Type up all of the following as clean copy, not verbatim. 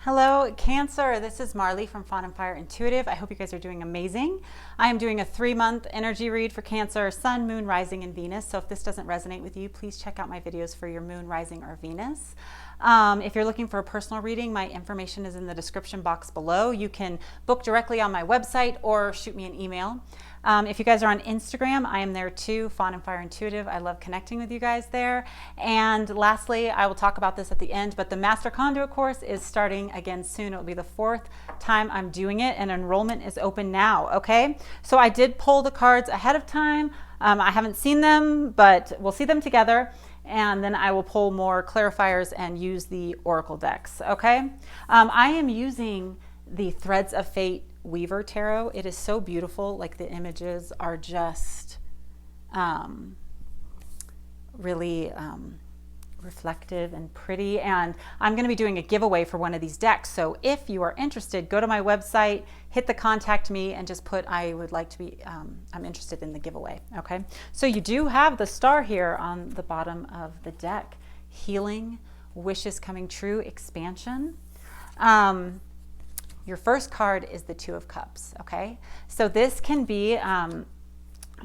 Hello, Cancer. This is Marley from Fawn and Fire Intuitive. I hope you guys are doing amazing. I am doing a 3-month energy read for Cancer, Sun, Moon, Rising, and Venus. So if this doesn't resonate with you, please check out my videos for your Moon, Rising, or Venus. If you're looking for a personal reading, my information is in the description box below. You can book directly on my website or shoot me an email. If you guys are on Instagram, I am there too, Fawn and Fire Intuitive. I love connecting with you guys there. And lastly, I will talk about this at the end, but the Master Conduit course is starting again soon. It will be the 4th time I'm doing it, and enrollment is open now, okay? So I did pull the cards ahead of time. I haven't seen them, but we'll see them together. And then I will pull more clarifiers and use the Oracle decks, okay? I am using the Threads of Fate Weaver Tarot. It is so beautiful. Like, the images are just really reflective and pretty. And I'm going to be doing a giveaway for one of these decks. So if you are interested, go to my website, hit the contact me, and just put I would like to be, I'm interested in the giveaway. Okay. So you do have the star here on the bottom of the deck. Healing, wishes coming true, expansion. Your first card is the Two of Cups, okay? So this can be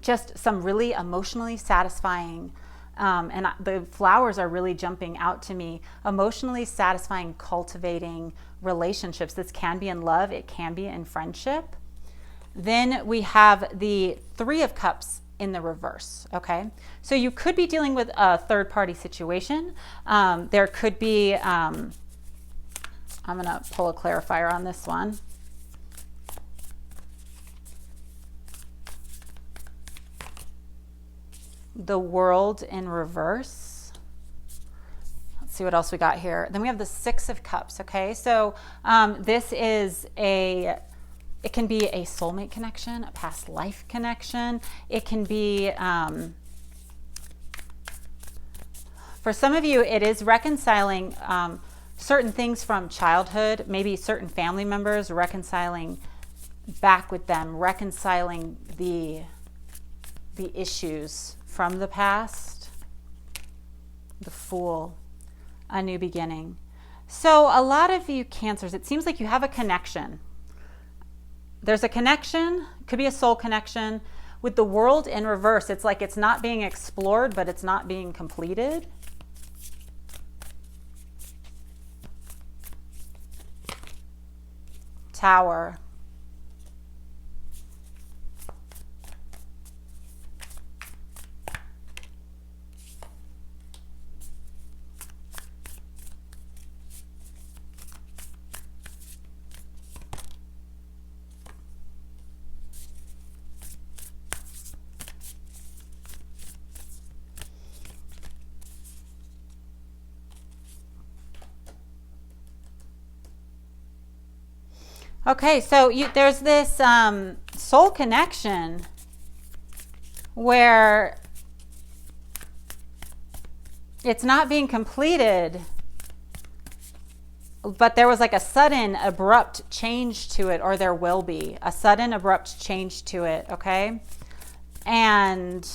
just some really emotionally satisfying, and the flowers are really jumping out to me, emotionally satisfying, cultivating relationships. This can be in love, it can be in friendship. Then we have the Three of Cups in the reverse, okay? So you could be dealing with a third-party situation. There could be... I'm going to pull a clarifier on this one. The World in reverse. Let's see what else we got here. Then we have the Six of Cups, okay? So this is it can be a soulmate connection, a past life connection. It can be, for some of you, it is reconciling certain things from childhood, maybe certain family members, reconciling back with them, reconciling the issues from the past. The Fool, a new beginning. So a lot of you Cancers, it seems like you have a connection. There's a connection, could be a soul connection. With the World in reverse, it's like it's not being explored, but it's not being completed. Tower. Okay, so there's this soul connection where it's not being completed, but there was like a sudden abrupt change to it, or there will be a sudden abrupt change to it, okay? And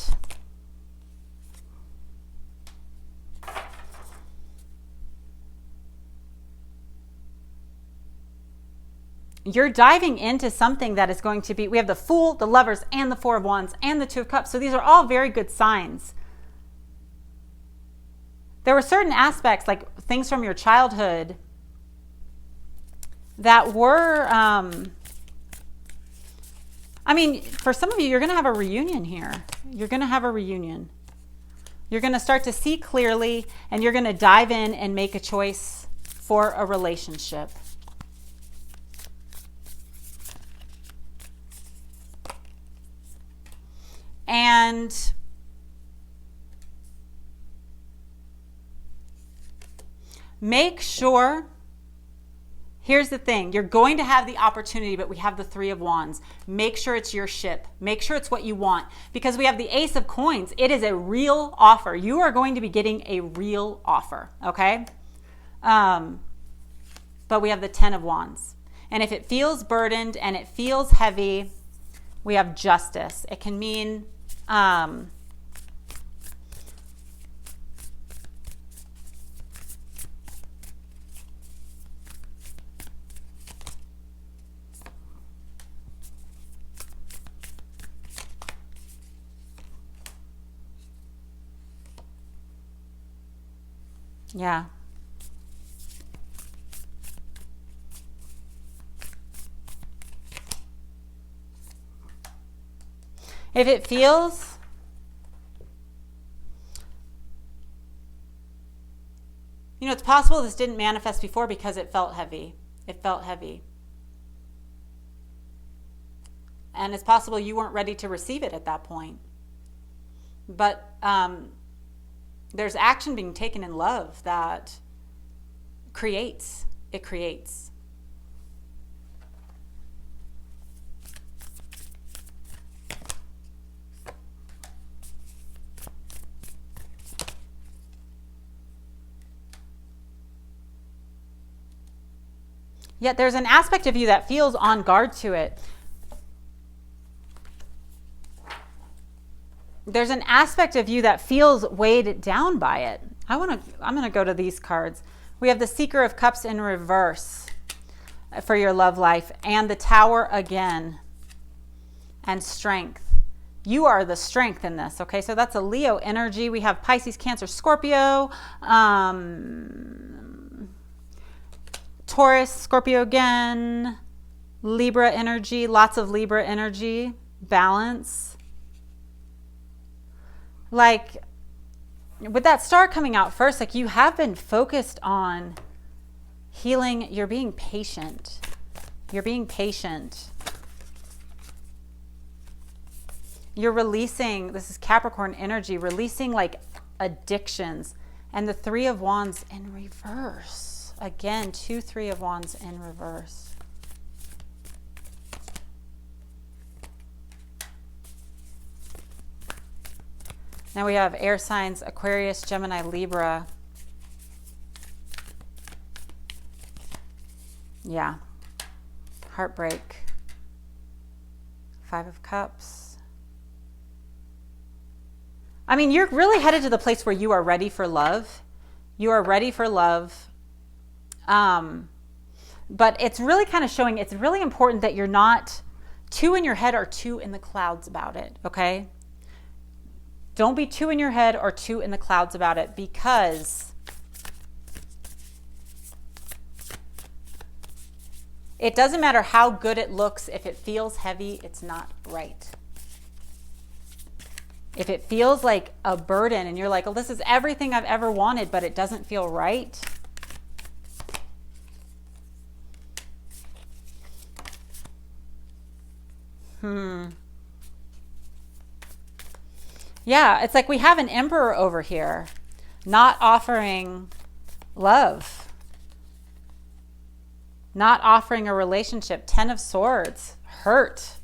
you're diving into something that is going to be, we have the Fool, the Lovers, and the Four of Wands, and the Two of Cups. So these are all very good signs. There were certain aspects, like things from your childhood, that were, I mean, for some of you, you're going to have a reunion here. You're going to have a reunion. You're going to start to see clearly, and you're going to dive in and make a choice for a relationship. And make sure, here's the thing, you're going to have the opportunity, but we have the Three of Wands. Make sure it's your ship. Make sure it's what you want, because we have the Ace of Coins. It is a real offer. You are going to be getting a real offer, okay? But we have the Ten of Wands. And if it feels burdened and it feels heavy, we have Justice. It can mean Yeah. If it feels, you know, it's possible this didn't manifest before because it felt heavy. It felt heavy. And it's possible you weren't ready to receive it at that point. But there's action being taken in love that creates. It creates. Yet there's an aspect of you that feels on guard to it. There's an aspect of you that feels weighed down by it. I'm going to go to these cards. We have the Seeker of Cups in reverse for your love life, and the Tower again, and strength. You are the strength in this, okay? So that's a Leo energy. We have Pisces, Cancer, Scorpio, Taurus, Scorpio again, Libra energy, lots of Libra energy, balance. Like, with that star coming out first, like, you have been focused on healing. You're being patient. You're being patient. You're releasing, this is Capricorn energy, releasing like addictions. And the Three of Wands in reverse. Again, 2 3 of Wands in reverse. Now we have air signs, Aquarius, Gemini, Libra. Yeah. Heartbreak. 5 of Cups. I mean, you're really headed to the place where you are ready for love. You are ready for love. But it's really kind of showing, it's really important that you're not too in your head or too in the clouds about it, okay? Don't be too in your head or too in the clouds about it, because it doesn't matter how good it looks. If it feels heavy, it's not right. If it feels like a burden and you're like, oh, this is everything I've ever wanted, but it doesn't feel right. Yeah, it's like we have an Emperor over here not offering love, not offering a relationship. 10 of Swords, hurt.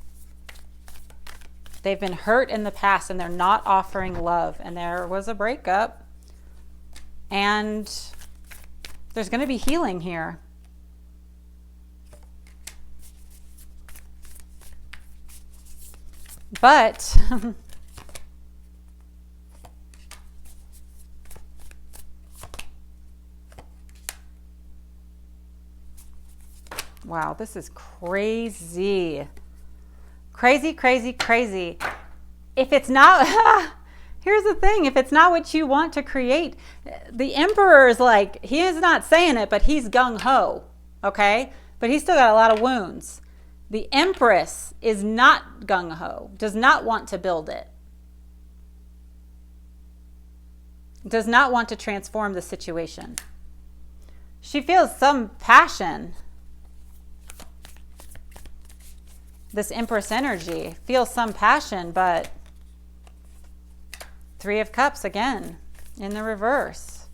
They've been hurt in the past and they're not offering love. And there was a breakup. And there's going to be healing here. But wow, this is crazy. Crazy, crazy, crazy. If it's not, here's the thing, if it's not what you want to create, the Emperor is like, he is not saying it, but he's gung-ho, okay? But he's still got a lot of wounds. The Empress is not gung-ho, does not want to build it. Does not want to transform the situation. She feels some passion. This Empress energy feels some passion, but 3 of Cups again in the reverse.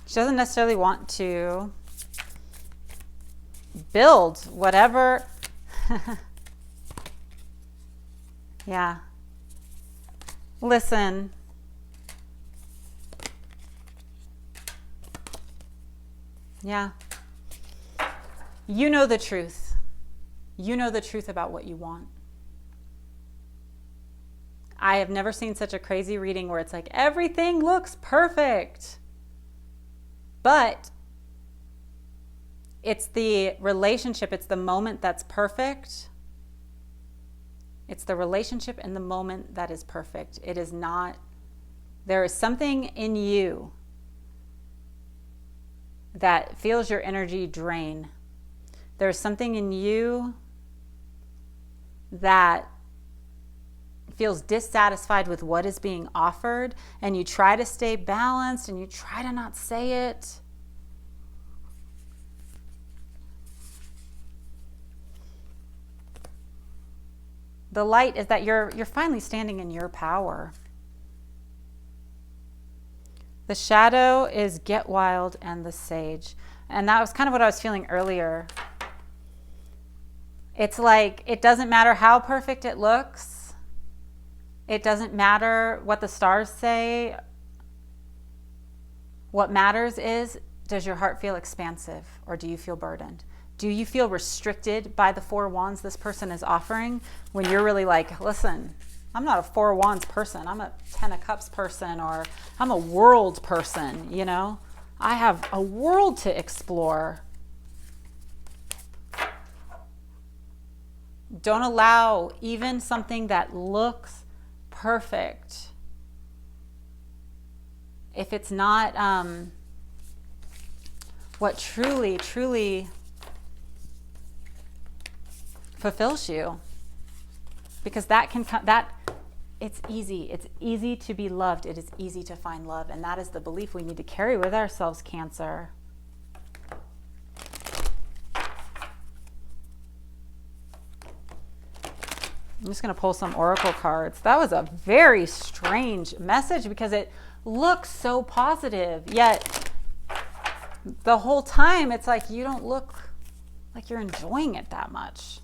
She doesn't necessarily want to build whatever. Yeah. Listen. Yeah. You know the truth. You know the truth about what you want. I have never seen such a crazy reading where it's like everything looks perfect. But it's the relationship, it's the moment that's perfect. It's the relationship and the moment that is perfect. It is not There is something in you that feels your energy drain. There's something in you that feels dissatisfied with what is being offered, and you try to stay balanced and you try to not say it. The light is that you're finally standing in your power. The shadow is get wild and the sage. And that was kind of what I was feeling earlier. It's like, it doesn't matter how perfect it looks. It doesn't matter what the stars say. What matters is, does your heart feel expansive or do you feel burdened? Do you feel restricted by the 4 wands this person is offering when you're really like, listen, I'm not a 4 wands person. I'm a 10 of cups person, or I'm a world person, you know? I have a world to explore. Don't allow even something that looks perfect, if it's not what truly fulfills you, because that can come, it's easy to be loved. It is easy to find love, and that is the belief we need to carry with ourselves, Cancer. I'm just going to pull some oracle cards. That was a very strange message because it looks so positive, yet the whole time it's like you don't look like you're enjoying it that much.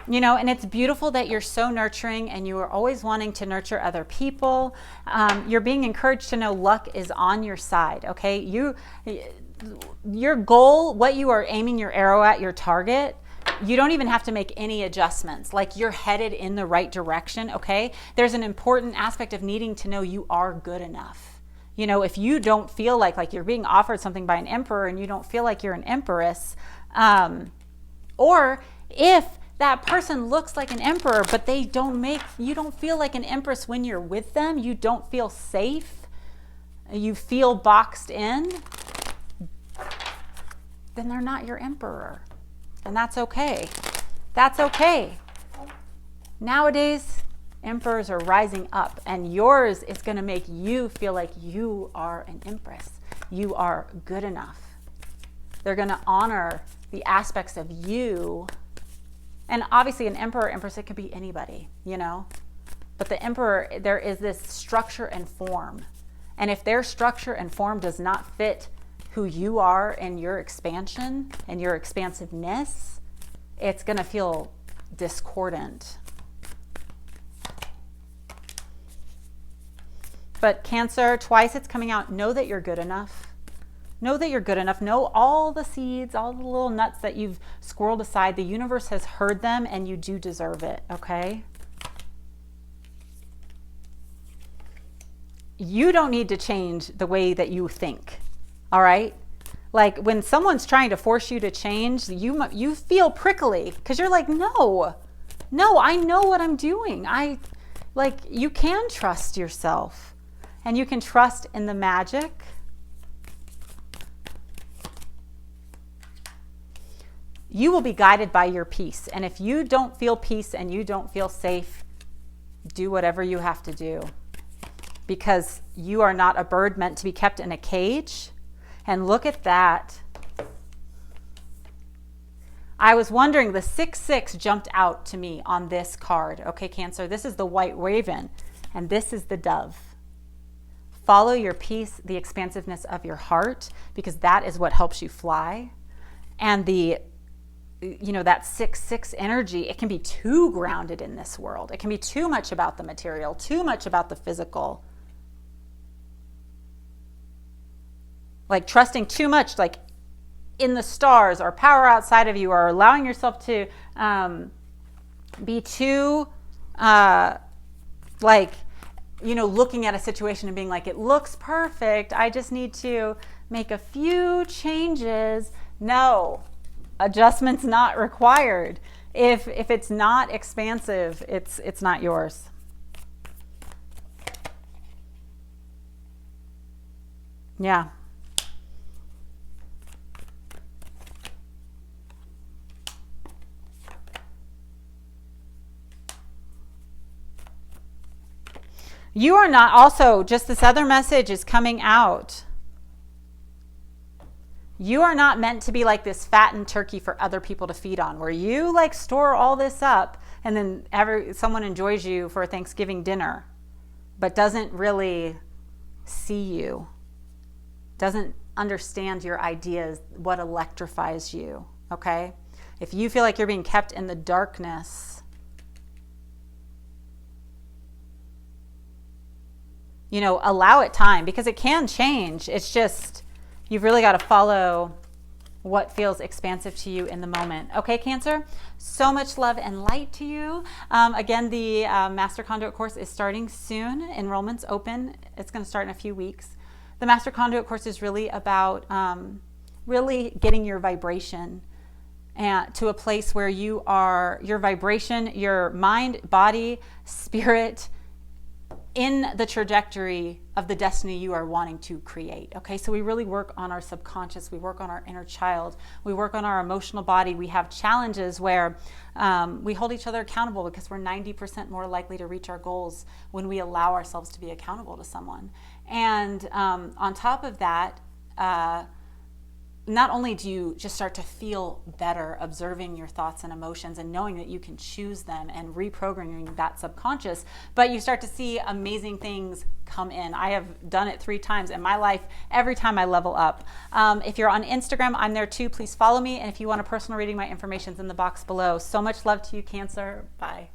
You know, and it's beautiful that you're so nurturing and you are always wanting to nurture other people. You're being encouraged to know luck is on your side, okay? Your goal, what you are aiming your arrow at, your target, you don't even have to make any adjustments. Like, you're headed in the right direction, okay? There's an important aspect of needing to know you are good enough. You know, if you don't feel like you're being offered something by an emperor and you don't feel like you're an empress, or if that person looks like an emperor, but you don't feel like an empress when you're with them, you don't feel safe, you feel boxed in, then they're not your emperor. And that's okay. That's okay. Nowadays, emperors are rising up, and yours is going to make you feel like you are an empress. You are good enough. They're going to honor the aspects of you. And obviously an emperor, empress, it could be anybody, you know. But the emperor, there is this structure and form. And if their structure and form does not fit who you are and your expansion and your expansiveness, it's going to feel discordant. But Cancer, twice it's coming out, know that you're good enough. Know that you're good enough. Know all the seeds, all the little nuts that you've squirreled aside. The universe has heard them and you do deserve it, okay? You don't need to change the way that you think, all right? Like, when someone's trying to force you to change, you feel prickly because you're like, no, I know what I'm doing. You can trust yourself, and you can trust in the magic. You will be guided by your peace. And if you don't feel peace and you don't feel safe, do whatever you have to do. Because you are not a bird meant to be kept in a cage. And look at that. I was wondering, the 6-6 jumped out to me on this card. Okay, Cancer, this is the white raven, and this is the dove. Follow your peace, the expansiveness of your heart, because that is what helps you fly. And that 6-6 energy, it can be too grounded in this world. It can be too much about the material, too much about the physical. Like trusting too much, like in the stars or power outside of you, or allowing yourself to be too, looking at a situation and being like, it looks perfect, I just need to make a few changes. No, adjustments not required. If it's not expansive, it's not yours. Yeah. You are not, also, just this other message is coming out. You are not meant to be like this fattened turkey for other people to feed on, where you like store all this up and then someone enjoys you for a Thanksgiving dinner, but doesn't really see you, doesn't understand your ideas, what electrifies you, okay? If you feel like you're being kept in the darkness, allow it time, because it can change. It's just, you've really got to follow what feels expansive to you in the moment. Okay, Cancer? So much love and light to you. Again, the Master Conduit course is starting soon. Enrollment's open. It's going to start in a few weeks. The Master Conduit course is really about really getting your vibration to a place where your vibration, your mind, body, spirit, in the trajectory of the destiny you are wanting to create. Okay, so we really work on our subconscious, we work on our inner child, we work on our emotional body. We have challenges where we hold each other accountable, because we're 90% more likely to reach our goals when we allow ourselves to be accountable to someone. And on top of that, not only do you just start to feel better observing your thoughts and emotions and knowing that you can choose them and reprogramming that subconscious, but you start to see amazing things come in. I have done it 3 times in my life, every time I level up. If you're on Instagram, I'm there too. Please follow me. And if you want a personal reading, my information's in the box below. So much love to you, Cancer. Bye.